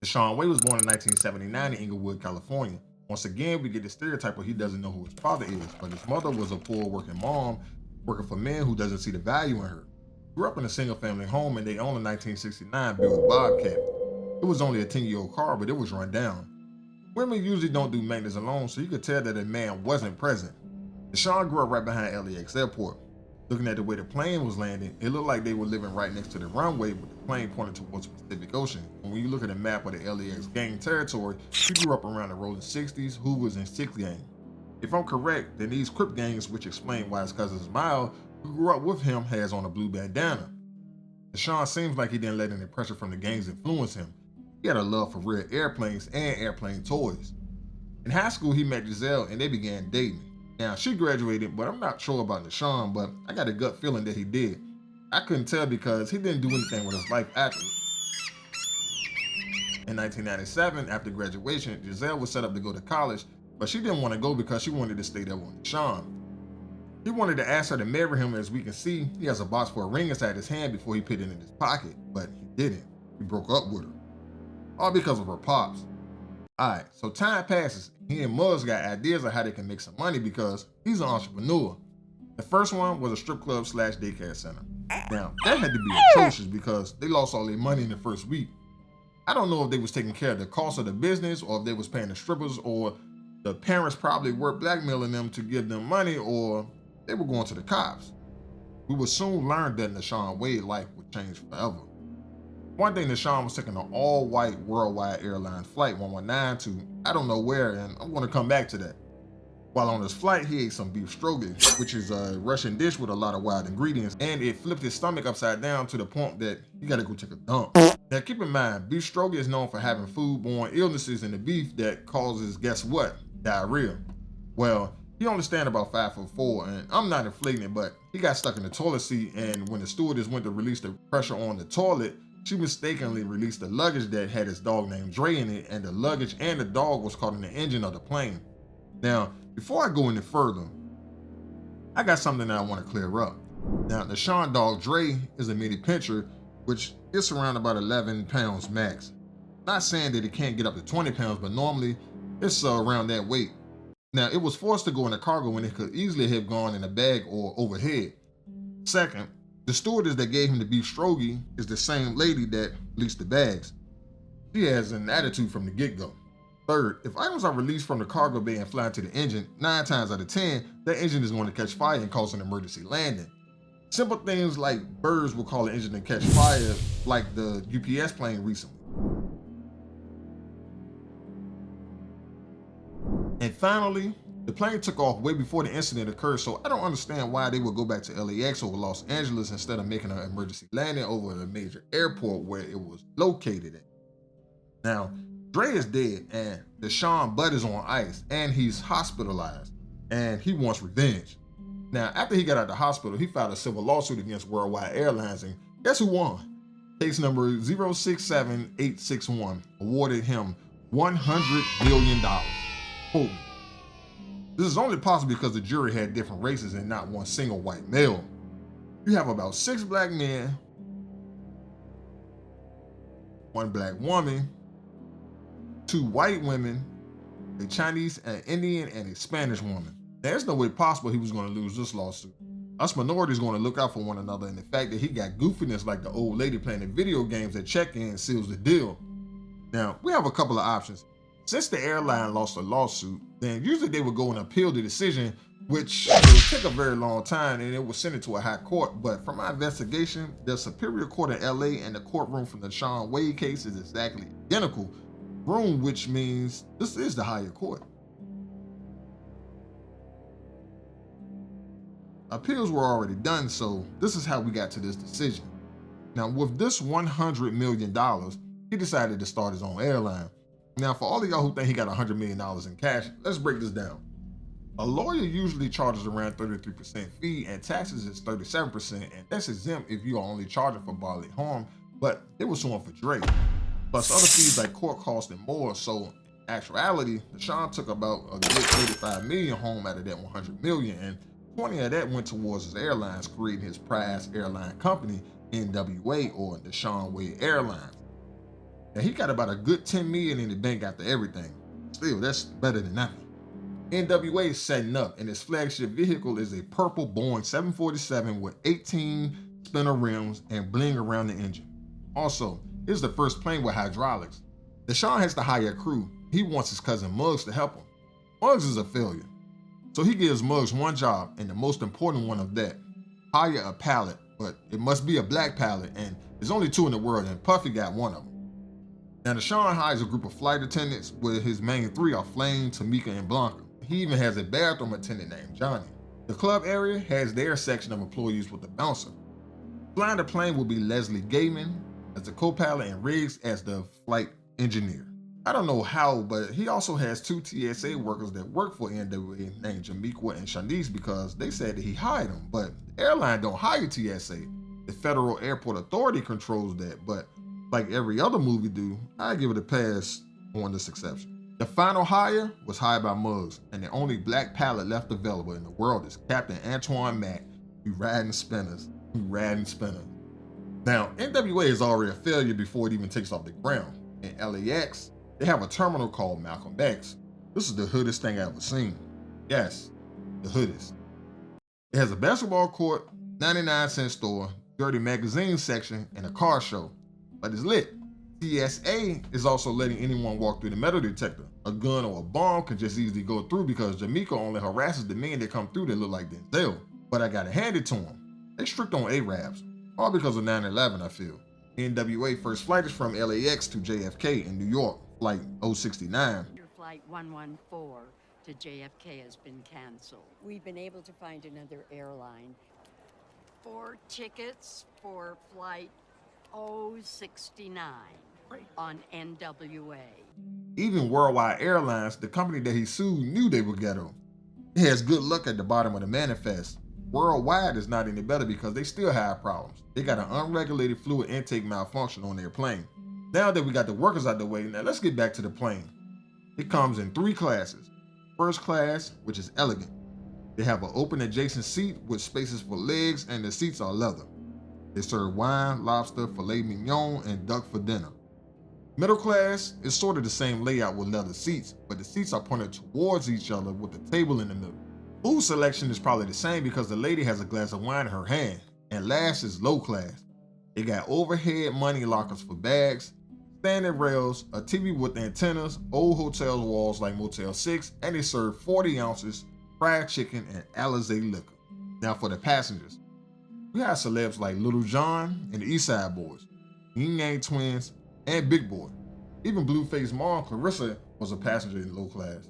Nashawn Wade was born in 1979 in Inglewood, California. Once again, we get the stereotype where he doesn't know who his father is, but his mother was a poor working mom working for men who doesn't see the value in her. Grew up in a single family home and they owned a 1969 Buick Bobcat. It was only a 10-year-old car, but it was run down. Women usually don't do maintenance alone, so you could tell that a man wasn't present. Nashawn grew up right behind LAX Airport. Looking at the way the plane was landing, it looked like they were living right next to the runway with the plane pointing towards the Pacific Ocean. And when you look at a map of the LAX gang territory, he grew up around the Rolling 60s, Hoovers, and Six Gang. If I'm correct, then these Crip gangs, which explain why his cousin Smile, who grew up with him, has on a blue bandana. Nashawn seems like he didn't let any pressure from the gangs influence him. He had a love for real airplanes and airplane toys. In high school, he met Giselle and they began dating. Now, she graduated, but I'm not sure about Nashawn, but I got a gut feeling that he did. I couldn't tell because he didn't do anything with his life afterwards. In 1997, after graduation, Giselle was set up to go to college, but she didn't want to go because she wanted to stay there with Nashawn. He wanted to ask her to marry him. As we can see, he has a box for a ring inside his hand before he put it in his pocket, but he didn't. He broke up with her. All because of her pops. Alright, so time passes. He and Muggs got ideas of how they can make some money because he's an entrepreneur. The first one was a strip club / daycare center. Now, that had to be atrocious because they lost all their money in the first week. I don't know if they was taking care of the cost of the business or if they was paying the strippers or the parents probably were blackmailing them to give them money or they were going to the cops. We would soon learn that Nashawn Wade's life would change forever. One day, Nashawn was taking an all-white worldwide airline flight 119 to I don't know where, and I'm going to come back to that. While on his flight, he ate some beef stroganoff, which is a Russian dish with a lot of wild ingredients, and it flipped his stomach upside down to the point that he got to go take a dump. Now, keep in mind, beef stroganoff is known for having foodborne illnesses in the beef that causes, guess what? Diarrhea. Well, he only stand about 5'4", and I'm not inflating it, but he got stuck in the toilet seat, and when the stewardess went to release the pressure on the toilet, she mistakenly released the luggage that had his dog named Dre in it, and the luggage and the dog was caught in the engine of the plane. Now, before I go any further, I got something that I want to clear up. Now, the Nashawn dog Dre is a mini pinscher, which gets around about 11 pounds max. Not saying that it can't get up to 20 pounds, but normally it's around that weight. Now, it was forced to go in the cargo when it could easily have gone in a bag or overhead. Second, the stewardess that gave him the beef stroganoff is the same lady that leased the bags. She has an attitude from the get-go. Third, if items are released from the cargo bay and fly into the engine, 9 times out of 10, that engine is going to catch fire and cause an emergency landing. Simple things like birds will call the engine to catch fire, like the UPS plane recently. And finally, the plane took off way before the incident occurred, so I don't understand why they would go back to LAX or Los Angeles instead of making an emergency landing over a major airport where it was located at. Now, Dre is dead and Nashawn Butt is on ice and he's hospitalized and he wants revenge. Now, after he got out of the hospital, he filed a civil lawsuit against Worldwide Airlines and guess who won? Case number 067861 awarded him $100 million. Quote, this is only possible because the jury had different races and not one single white male. You have about 6 black men, 1 black woman, 2 white women, a Chinese, an Indian, and a Spanish woman. There's no way possible he was going to lose this lawsuit. Us minorities going to look out for one another, and the fact that he got goofiness like the old lady playing the video games at check-in seals the deal. Now, we have a couple of options. Since the airline lost a lawsuit, then usually they would go and appeal the decision, which will take a very long time and it was sent it to a high court. But from my investigation, the Superior Court in LA and the courtroom from the Nashawn Wade case is exactly identical room, which means this is the higher court. Appeals were already done, so this is how we got to this decision. Now, with this $100 million, he decided to start his own airline. Now, for all of y'all who think he got $100 million in cash, let's break this down. A lawyer usually charges around 33% fee and taxes is 37%, and that's exempt if you are only charging for bodily harm, but they were suing for Dre. Plus other fees like court costs and more, so in actuality, Nashawn took about a good $35 million home out of that $100 million, and 20 of that went towards his airlines, creating his prize airline company, NWA or Nashawn Wade Airlines. And he got about a good 10 million in the bank after everything. Still, that's better than nothing. NWA is setting up, and his flagship vehicle is a purple Boeing 747 with 18 spinner rims and bling around the engine. Also, it's the first plane with hydraulics. Nashawn has to hire a crew. He wants his cousin Muggs to help him. Muggs is a failure. So he gives Muggs one job, and the most important one of that, hire a pilot, but it must be a black pilot, and there's only 2 in the world, and Puffy got one of them. Now, Nashawn hires a group of flight attendants, where his main 3 are Flame, Tamika, and Blanca. He even has a bathroom attendant named Johnny. The club area has their section of employees with the bouncer. Flying the plane will be Leslie Gaiman as the co-pilot and Riggs as the flight engineer. I don't know how, but he also has 2 TSA workers that work for NWA named Jamequa and Shanice because they said that he hired them, but the airline don't hire TSA. The Federal Airport Authority controls that, but like every other movie do, I give it a pass on this exception. The final hire was hired by Muggs, and the only black pilot left available in the world is Captain Antoine Mack, who riding spinners. Now, NWA is already a failure before it even takes off the ground. In LAX, they have a terminal called Malcolm X. This is the hoodest thing I've ever seen. Yes, the hoodest. It has a basketball court, 99-cent store, dirty magazine section, and a car show, but it's lit. TSA is also letting anyone walk through the metal detector. A gun or a bomb can just easily go through because Jamaica only harasses the men that come through that look like Denzel. But I gotta hand it to them. They strict on Arabs, all because of 9/11, I feel. NWA first flight is from LAX to JFK in New York, flight 069. Your flight 114 to JFK has been canceled. We've been able to find another airline. 4 tickets for flight 069 on NWA. Even Worldwide Airlines, the company that he sued, knew they would get him. It has good luck at the bottom of the manifest. Worldwide is not any better because they still have problems. They got an unregulated fluid intake malfunction on their plane. Now that we got the workers out the way, now let's get back to the plane. It comes in 3 classes. First class, which is elegant. They have an open adjacent seat with spaces for legs, and the seats are leather. They serve wine, lobster, filet mignon, and duck for dinner. Middle class is sort of the same layout with leather seats, but the seats are pointed towards each other with the table in the middle. Food selection is probably the same because the lady has a glass of wine in her hand. And last is low class. They got overhead money lockers for bags, standing rails, a TV with antennas, old hotel walls like Motel 6, and they serve 40 ounces, fried chicken, and Alizé liquor. Now for the passengers, we have celebs like Little John and the East Side Boys, Yin Yang Twins, and Big Boy. Even Blueface mom Clarissa was a passenger in low class.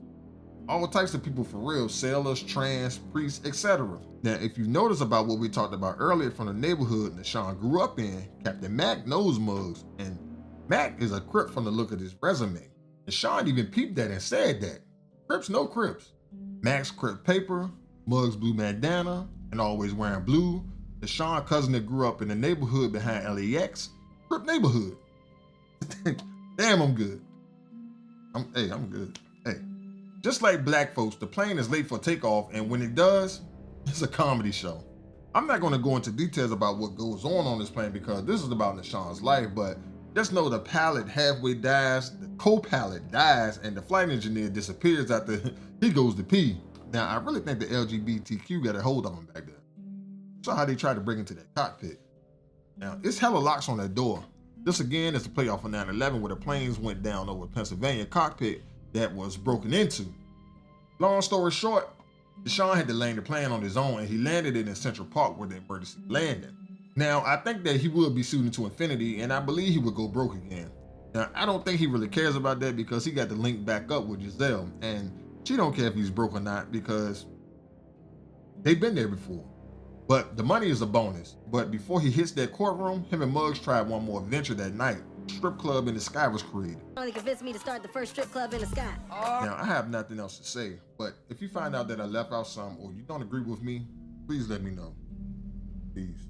All types of people for real, sailors, trans, priests, etc. Now, if you notice about what we talked about earlier from the neighborhood Nashawn grew up in, Captain Mac knows Muggs, and Mac is a Crip from the look of his resume. Nashawn even peeped that and said that. Crips, no Crips. Mac's Crip paper, Muggs blue bandana, and always wearing blue. Nashawn cousin that grew up in the neighborhood behind LAX, Crip neighborhood. Damn, I'm good. I'm good. Hey, just like black folks, the plane is late for takeoff, and when it does, it's a comedy show. I'm not going to go into details about what goes on this plane because this is about Nashawn's life, but just know the pilot halfway dies, the co-pilot dies, and the flight engineer disappears after he goes to pee. Now, I really think the LGBTQ got a hold of him back there. Saw how they tried to break into that cockpit. Now, it's hella locks on that door. This again is the playoff of 9/11 where the planes went down over Pennsylvania cockpit that was broken into. Long story short, Nashawn had to land the plane on his own and he landed it in Central Park where the emergency landed. Now, I think that he would be suited to infinity and I believe he would go broke again. Now, I don't think he really cares about that because he got to link back up with Giselle and she don't care if he's broke or not because they've been there before. But the money is a bonus. But before he hits that courtroom, him and Muggs tried one more adventure that night. A strip club in the sky was created. Only convinced me to start the first strip club in the sky. Now, I have nothing else to say, but if you find out that I left out some or you don't agree with me, please let me know. Peace.